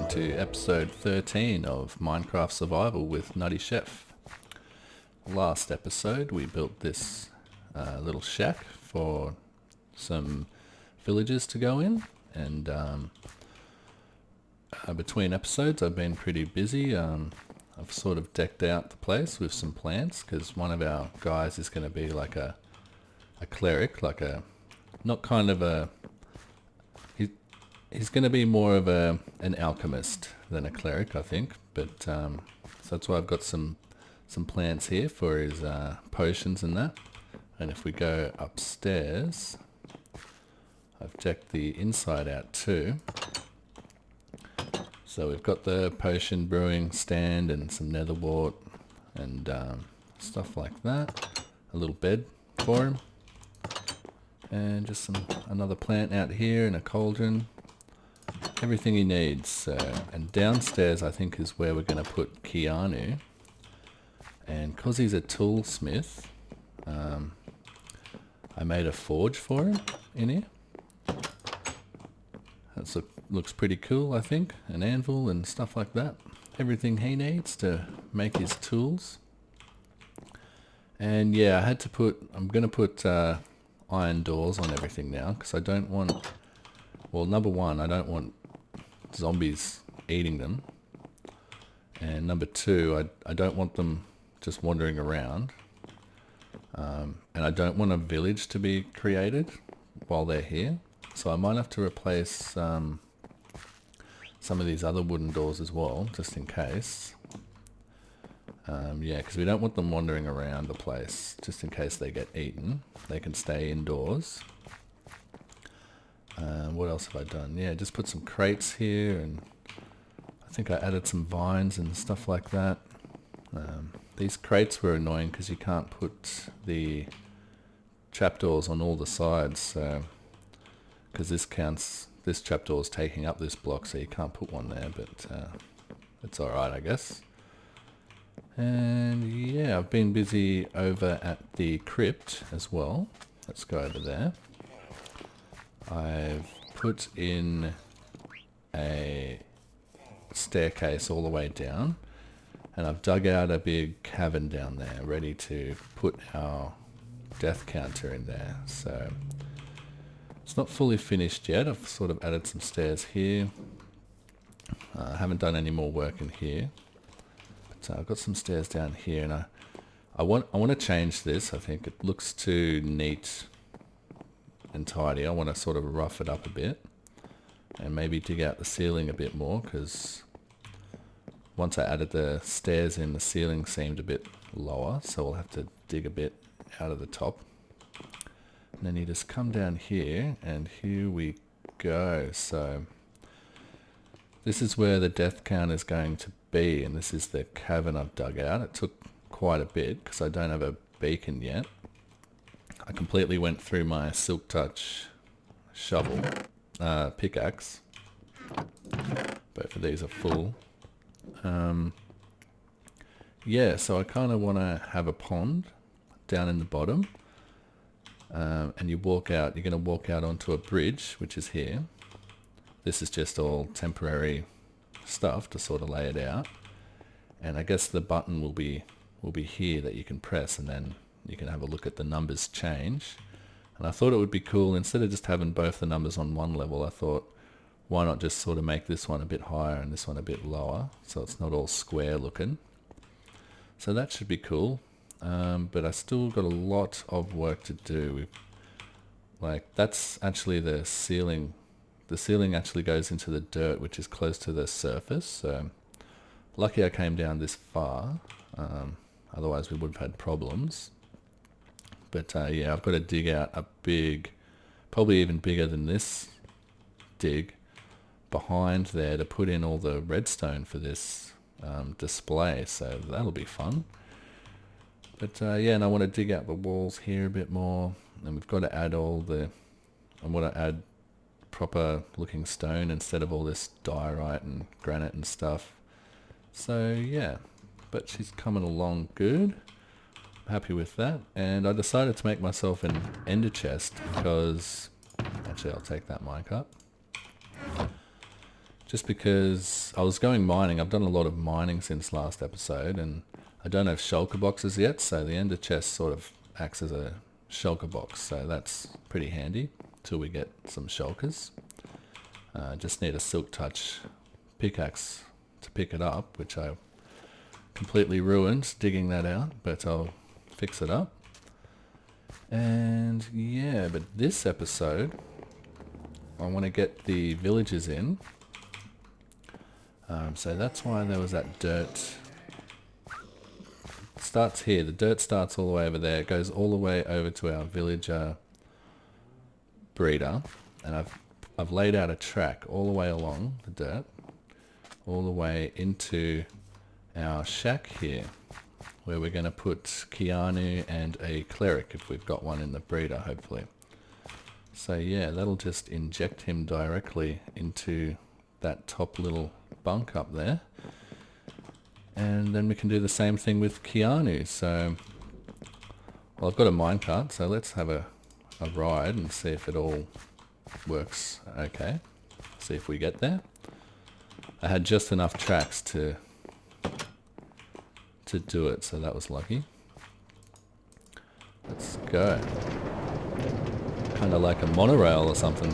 to episode 13 of Minecraft Survival with NuttyChef. Last episode we built this little shack for some villagers to go in, and between episodes I've been pretty busy. I've sort of decked out the place with some plants because one of our guys is going to be like a cleric, like a, not kind of a, he's going to be more of an alchemist than a cleric, I think. But so that's why I've got some plants here for his potions and that. And if we go upstairs, I've decked the inside out too. So we've got the potion brewing stand and some nether wart and stuff like that. A little bed for him. And just another plant out here and a cauldron. Everything he needs. So, and downstairs I think is where we're going to put Kyani. And because he's a toolsmith, I made a forge for him in here. That looks pretty cool, I think. An anvil and stuff like that. Everything he needs to make his tools. And yeah, I'm going to put iron doors on everything now because I don't want, well, number one, I don't want zombies eating them. And number two, I don't want them just wandering around. And I don't want a village to be created while they're here. So I might have to replace some of these other wooden doors as well, just in case. Yeah, because we don't want them wandering around the place, just in case they get eaten. They can stay indoors. What else have I done? Yeah, just put some crates here, and I think I added some vines and stuff like that. These crates were annoying because you can't put the trapdoors on all the sides, so because this trapdoor is taking up this block, so you can't put one there, but it's alright, I guess. And yeah, I've been busy over at the crypt as well. Let's go over there. I've put in a staircase all the way down, and I've dug out a big cavern down there, ready to put our death counter in there. So it's not fully finished yet. I've sort of added some stairs here. I haven't done any more work in here. But I've got some stairs down here, and I want to change this. I think it looks too neat and tidy. I want to sort of rough it up a bit and maybe dig out the ceiling a bit more, because once I added the stairs in, the ceiling seemed a bit lower, so we'll have to dig a bit out of the top. And then you just come down here, and here we go. So this is where the death count is going to be, and this is the cavern I've dug out. It took quite a bit because I don't have a beacon yet. I completely went through my silk touch shovel, pickaxe. Both of these are full. Yeah, so I kind of want to have a pond down in the bottom. And you walk out, you're going to walk out onto a bridge, which is here. This is just all temporary stuff to sort of lay it out. And I guess the button will be here that you can press, and then you can have a look at the numbers change. And I thought it would be cool, instead of just having both the numbers on one level, I thought, why not just sort of make this one a bit higher and this one a bit lower, so it's not all square looking. So that should be cool. But I still got a lot of work to do. Like, that's actually the ceiling. The ceiling actually goes into the dirt, which is close to the surface. So lucky I came down this far. Otherwise we would have had problems. But yeah, I've got to dig out a big, probably even bigger than this dig, behind there to put in all the redstone for this display. So that'll be fun. But yeah, and I want to dig out the walls here a bit more, and we've got to add I want to add proper looking stone instead of all this diorite and granite and stuff. So yeah, but she's coming along good. I'm happy with that. And I decided to make myself an ender chest because, actually I'll take that minecart. just because I was going mining. I've done a lot of mining since last episode, and I don't have shulker boxes yet, so the ender chest sort of acts as a shulker box, so that's pretty handy till we get some shulkers. Just need a silk touch pickaxe to pick it up, which I completely ruined digging that out, but I'll fix it up. And yeah, but this episode I want to get the villagers in, so that's why there was that dirt. It starts here, the dirt starts all the way over there, it goes all the way over to our villager breeder, and I've laid out a track all the way along the dirt, all the way into our shack here, where we're going to put Kyani and a Cleric, if we've got one in the breeder, hopefully. So yeah, that'll just inject him directly into that top little bunk up there. And then we can do the same thing with Kyani. So, well, I've got a minecart, so let's have a ride and see if it all works okay. See if we get there. I had just enough tracks to do it, so that was lucky. Let's go. Kind of like a monorail or something.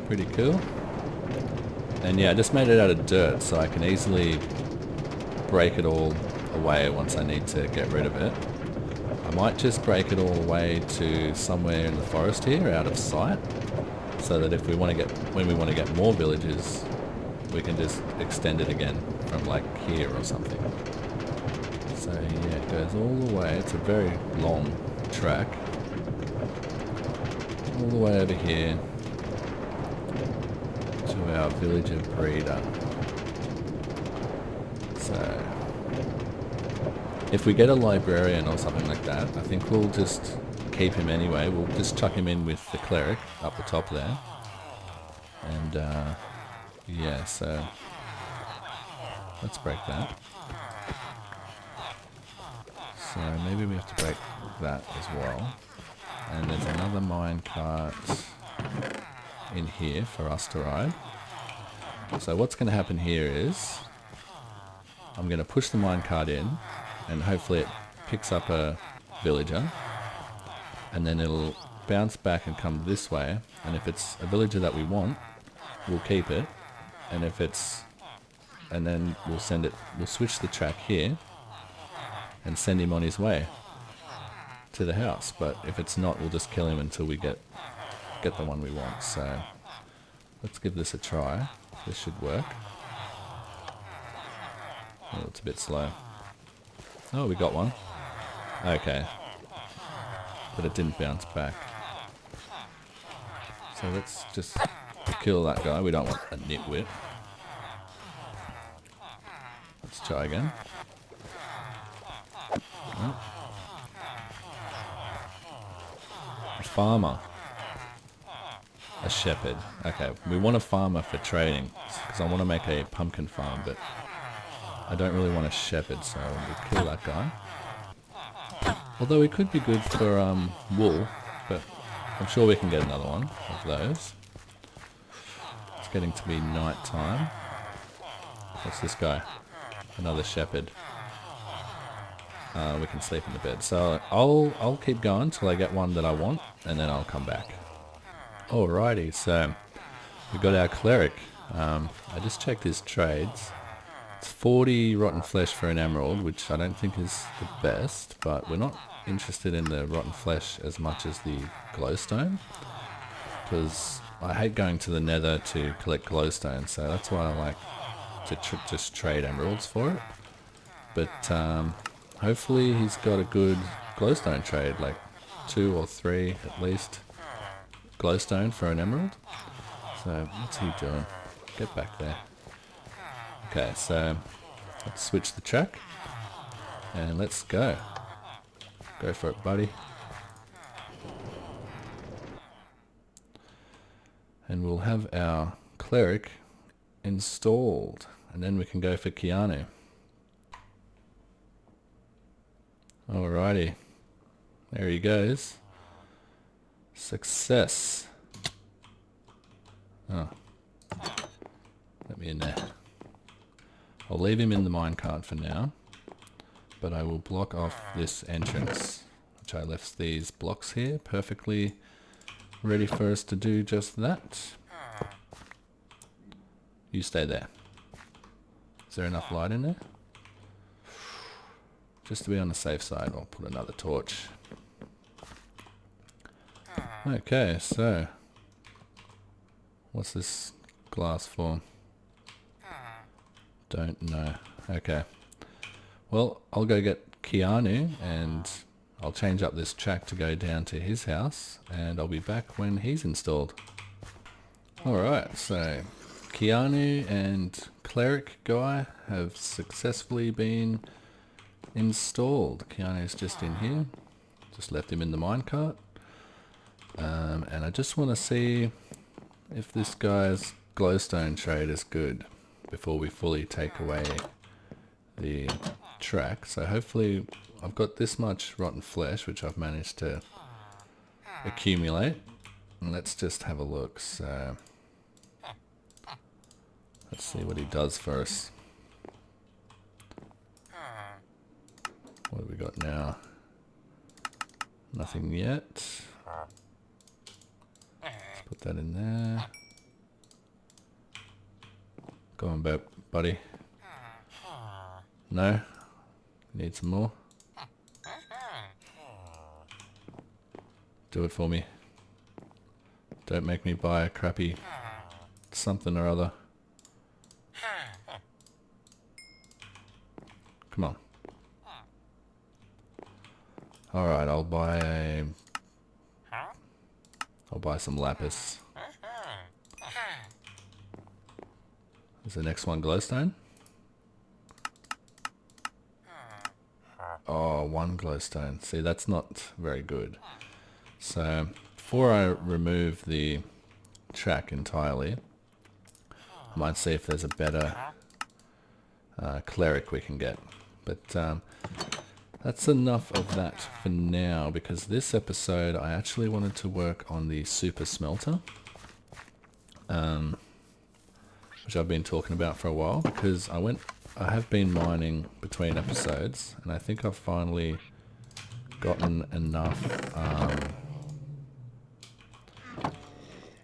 Pretty cool. And yeah, I just made it out of dirt, so I can easily break it all away once I need to get rid of it. I might just break it all away to somewhere in the forest here, out of sight, so that if we want to get, when we want to get more villages, we can just extend it again from like here or something. So yeah, it goes all the way. It's a very long track. All the way over here to our villager breeder. So if we get a librarian or something like that, I think we'll just keep him anyway. We'll just chuck him in with the cleric up the top there. And yeah, so let's break that. So maybe we have to break that as well. And there's another minecart in here for us to ride. So what's going to happen here is I'm going to push the minecart in, and hopefully it picks up a villager, and then it'll bounce back and come this way, and if it's a villager that we want, we'll keep it, and if it's, and then we'll send it, we'll switch the track here and send him on his way to the house. But if it's not, we'll just kill him until we get the one we want. So let's give this a try. This should work. Oh, it's a bit slow. Oh, we got one. Okay. But it didn't bounce back. So let's just kill that guy. We don't want a nitwit. Let's try again. Oh. A farmer. A shepherd. Okay, we want a farmer for trading, because I want to make a pumpkin farm, but I don't really want a shepherd, so we'll kill that guy. Although he could be good for wool, but I'm sure we can get another one of those. It's getting to be night time. What's this guy? Another shepherd. We can sleep in the bed. So I'll keep going till I get one that I want, and then I'll come back. Alrighty, so we got our cleric. I just checked his trades. It's 40 rotten flesh for an emerald, which I don't think is the best, but we're not interested in the rotten flesh as much as the glowstone, because I hate going to the nether to collect glowstone, so that's why I like to just trade emeralds for it. But hopefully he's got a good glowstone trade, like 2 or 3 at least glowstone for an emerald. So what's he doing? Get back there. Okay, so let's switch the track and let's go. Go for it, buddy. And we'll have our cleric installed, and then we can go for Kyani. Alrighty, there he goes. Success. Oh, Let me in there. I'll leave him in the minecart for now, but I will block off this entrance, which I left these blocks here perfectly ready for us to do just that. You stay there. Is there enough light in there? Just to be on the safe side, I'll put another torch. Okay, so what's this glass for? Don't know. Okay. Well, I'll go get Kyani and I'll change up this track to go down to his house and I'll be back when he's installed. Alright, so Kyani and Cleric guy have successfully been installed. Kyani's just in here. Just left him in the minecart. And I just want to see if this guy's glowstone trade is good before we fully take away the track. So hopefully I've got this much rotten flesh which I've managed to accumulate. And let's just have a look. So let's see what he does for us. What have we got now? Nothing yet. Let's put that in there. Go on, buddy. No? Need some more? Do it for me. Don't make me buy a crappy something or other. Come on. Alright, I'll buy some lapis. Is the next one glowstone? Oh, one glowstone. See, that's not very good. So, before I remove the track entirely, I might see if there's a better cleric we can get. But that's enough of that for now, because this episode I actually wanted to work on the super smelter, which I've been talking about for a while, because I have been mining between episodes, and I think I've finally gotten enough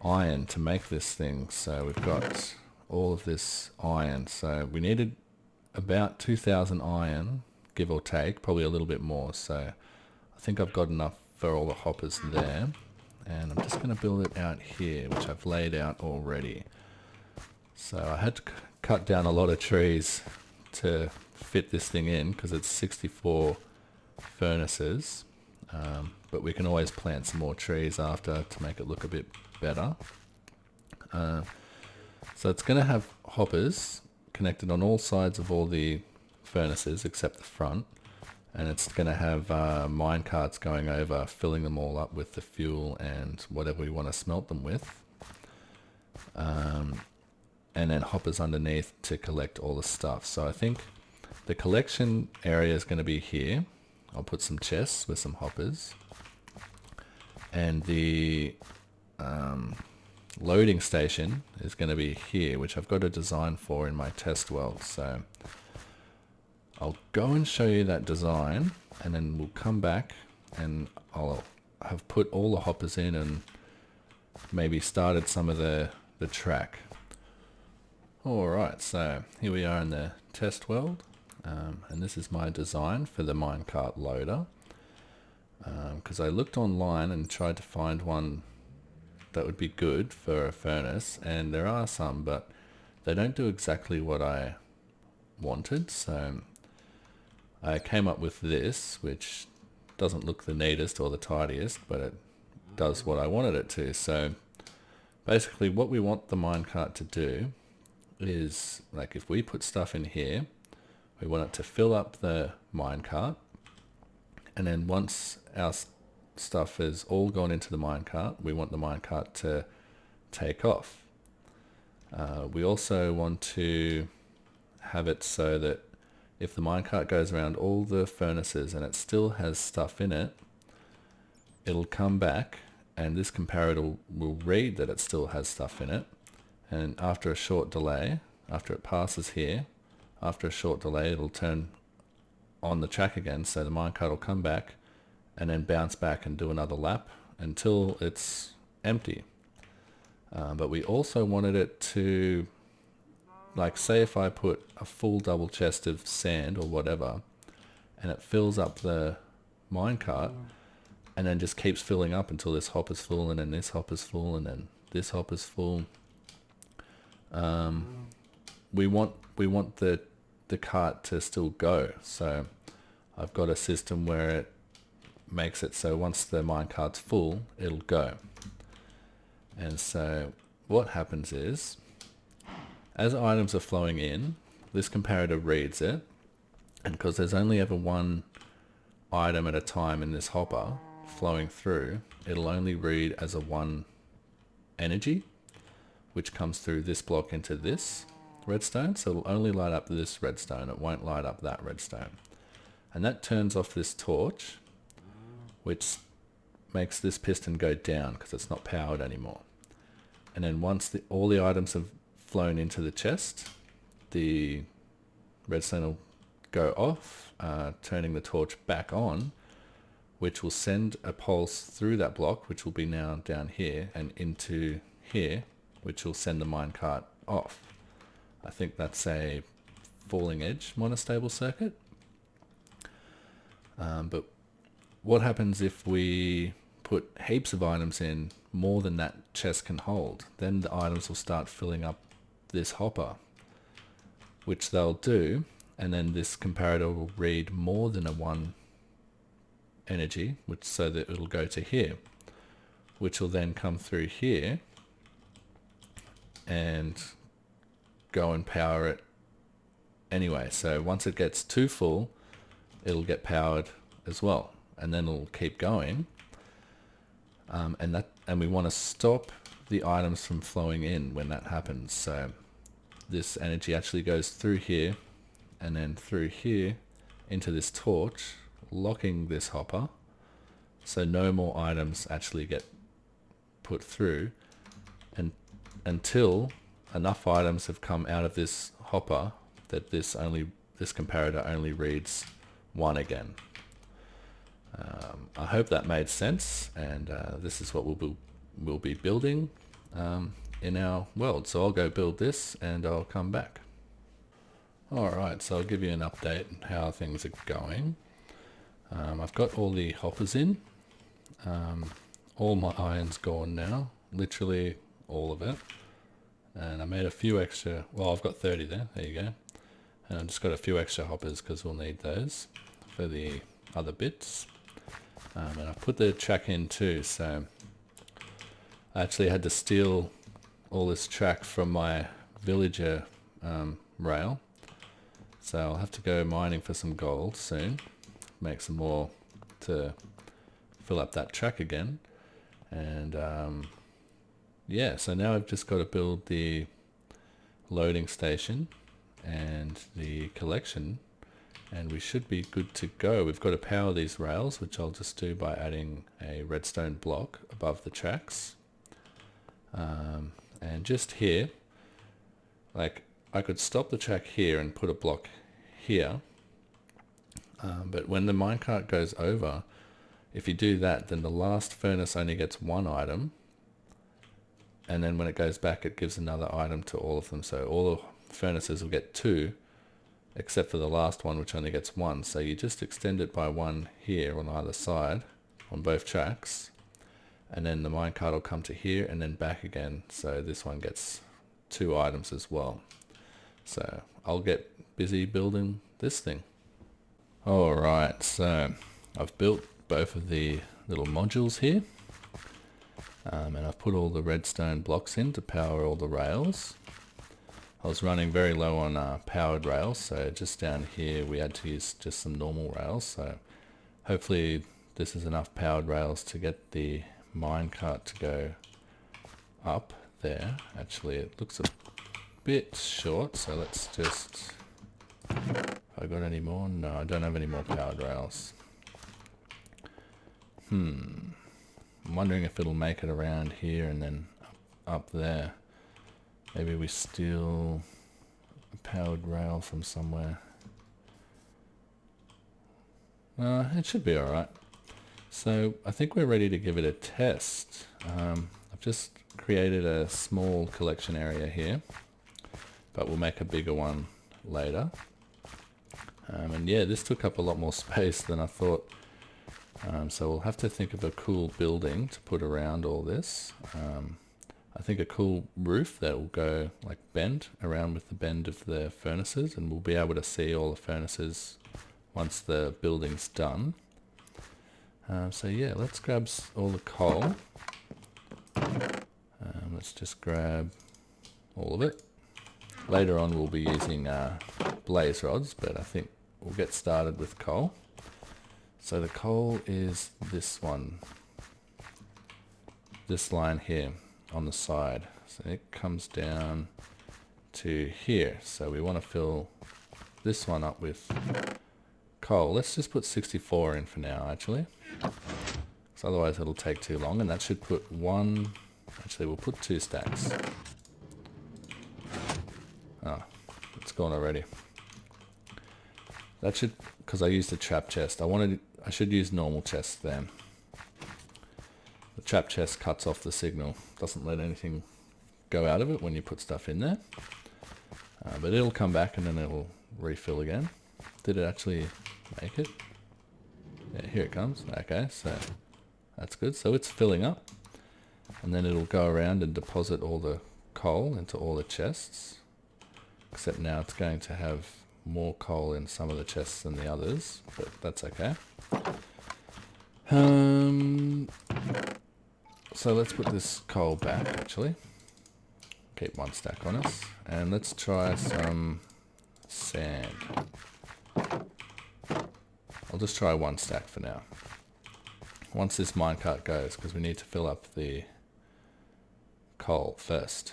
iron to make this thing. So we've got all of this iron, so we needed about 2,000 iron, give or take, probably a little bit more. So I think I've got enough for all the hoppers there, and I'm just going to build it out here, which I've laid out already. So I had to cut down a lot of trees to fit this thing in, because it's 64 furnaces, but we can always plant some more trees after to make it look a bit better. So it's going to have hoppers connected on all sides of all the furnaces except the front, and it's going to have mine carts going over, filling them all up with the fuel and whatever we want to smelt them with, and then hoppers underneath to collect all the stuff. So I think the collection area is going to be here. I'll put some chests with some hoppers, and the loading station is going to be here, which I've got a design for in my test world. So I'll go and show you that design, and then we'll come back and I'll have put all the hoppers in and maybe started some of the track. Alright, so here we are in the test world, and this is my design for the minecart loader, because I looked online and tried to find one that would be good for a furnace, and there are some, but they don't do exactly what I wanted. So I came up with this, which doesn't look the neatest or the tidiest, but it does what I wanted it to. So basically what we want the minecart to do is, like, if we put stuff in here, we want it to fill up the minecart, and then once our stuff is all gone into the minecart, we want the minecart to take off. We also want to have it so that if the minecart goes around all the furnaces and it still has stuff in it, it'll come back and this comparator will read that it still has stuff in it, And after a short delay, after it passes here, after a short delay it'll turn on the track again, so the minecart will come back and then bounce back and do another lap until it's empty. But we also wanted it to, like, say if I put a full double chest of sand or whatever and it fills up the minecart and then just keeps filling up until this hopper's full, and then this hopper's full, and then this hopper's full. We want the cart to still go, so I've got a system where it makes it so once the minecart's full, it'll go. And so what happens is, as items are flowing in, this comparator reads it, and because there's only ever one item at a time in this hopper flowing through, it'll only read as a 1 energy, which comes through this block into this redstone, so it'll only light up this redstone, it won't light up that redstone. And that turns off this torch, which makes this piston go down because it's not powered anymore. And then once all the items have flown into the chest, the redstone will go off, turning the torch back on, which will send a pulse through that block, which will be now down here, and into here, which will send the minecart off. I think that's a falling edge monostable circuit. But what happens if we put heaps of items in, more than that chest can hold? Then the items will start filling up this hopper, which they'll do, and then this comparator will read more than a 1 energy, which so that it'll go to here, which will then come through here and go and power it anyway. So once it gets too full, it'll get powered as well, and then it'll keep going. And we want to stop the items from flowing in when that happens. So this energy actually goes through here and then through here into this torch, locking this hopper, so no more items actually get put through, and until enough items have come out of this hopper that this comparator only reads 1 again. I hope that made sense, and this is what we'll be building in our world. So I'll go build this and I'll come back. Alright, so I'll give you an update on how things are going. I've got all the hoppers in. All my iron's gone now, literally all of it. And I made a few extra, well, I've got 30 there you go. And I've just got a few extra hoppers because we'll need those for the other bits. And I put the track in too, so I actually had to steal all this track from my villager rail. So I'll have to go mining for some gold soon, make some more to fill up that track again. And yeah, so now I've just got to build the loading station and the collection, and we should be good to go. We've got to power these rails, which I'll just do by adding a redstone block above the tracks. And just here, like, I could stop the track here and put a block here, but when the minecart goes over, if you do that, then the last furnace only gets 1 item, and then when it goes back it gives another item to all of them. So all the furnaces will get 2, except for the last one, which only gets 1. So you just extend it by 1 here on either side on both tracks, and then the minecart will come to here and then back again, so this one gets 2 items as well. So I'll get busy building this thing. Alright, so I've built both of the little modules here, and I've put all the redstone blocks in to power all the rails. I was running very low on powered rails, so just down here we had to use just some normal rails. So hopefully this is enough powered rails to get the minecart to go up there. Actually it looks a bit short, so let's just... Have I got any more? No, I don't have any more powered rails. I'm wondering if it'll make it around here and then up there. Maybe we steal a powered rail from somewhere. It should be alright. So I think we're ready to give it a test. I've just created a small collection area here, but we'll make a bigger one later. And yeah, this took up a lot more space than I thought. So we'll have to think of a cool building to put around all this. I think a cool roof that will go like bend around with the bend of the furnaces, and we'll be able to see all the furnaces once the building's done. So yeah, let's grab all the coal. Let's just grab all of it. Later on we'll be using blaze rods, but I think we'll get started with coal. So the coal is this one. This line here on the side. So it comes down to here. So we want to fill this one up with coal. Let's just put 64 in for now, actually. Because otherwise it'll take too long, and that should put one... Actually, we'll put 2 stacks. Oh, it's gone already. That should... Because I used a trap chest. I should use normal chests then. The trap chest cuts off the signal. Doesn't let anything go out of it when you put stuff in there. But it'll come back and then it'll refill again. Did it actually make it? Yeah, here it comes. Okay, so that's good. So it's filling up. And then it'll go around and deposit all the coal into all the chests. Except now it's going to have more coal in some of the chests than the others, but that's okay. So let's put this coal back, actually. Keep 1 stack on us. And let's try some sand. I'll just try 1 stack for now. Once this minecart goes, because we need to fill up the coal first.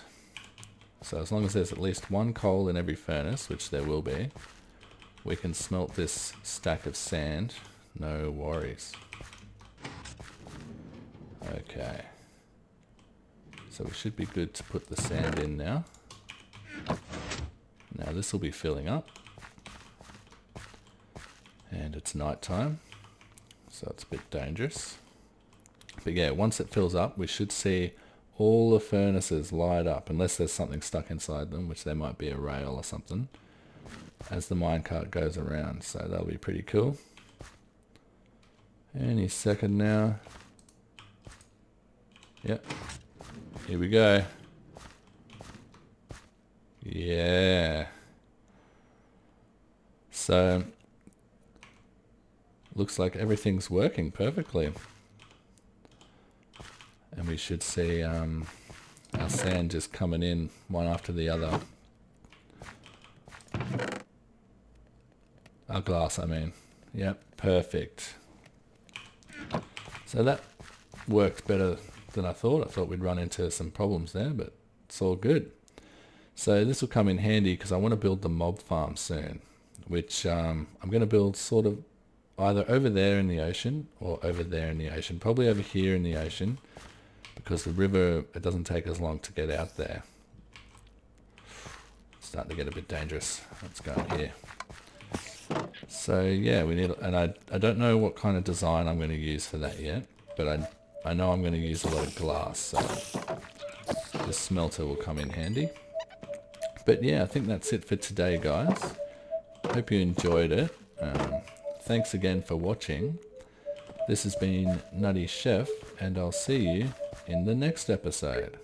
So as long as there's at least 1 coal in every furnace, which there will be, we can smelt this stack of sand, no worries. Okay. So we should be good to put the sand in now. Now this will be filling up. And it's night time, so it's a bit dangerous. But yeah, once it fills up, we should see all the furnaces light up, unless there's something stuck inside them, which there might be a rail or something, as the minecart goes around. So that'll be pretty cool. Any second now. Yep. Here we go. Yeah. So looks like everything's working perfectly. And we should see our sand just coming in one after the other. Our glass, I mean. Yep, perfect. So that worked better than I thought. I thought we'd run into some problems there, but it's all good. So this will come in handy because I want to build the mob farm soon, which I'm going to build sort of either over there in the ocean or over there in the ocean. Probably over here in the ocean, because the river, it doesn't take as long to get out there. It's starting to get a bit dangerous. Let's go in here. So yeah, we need, and I don't know what kind of design I'm going to use for that yet, but I know I'm going to use a lot of glass, so this smelter will come in handy. But yeah, I think that's it for today, guys. Hope you enjoyed it. Thanks again for watching. This has been NuttyChef, and I'll see you in the next episode.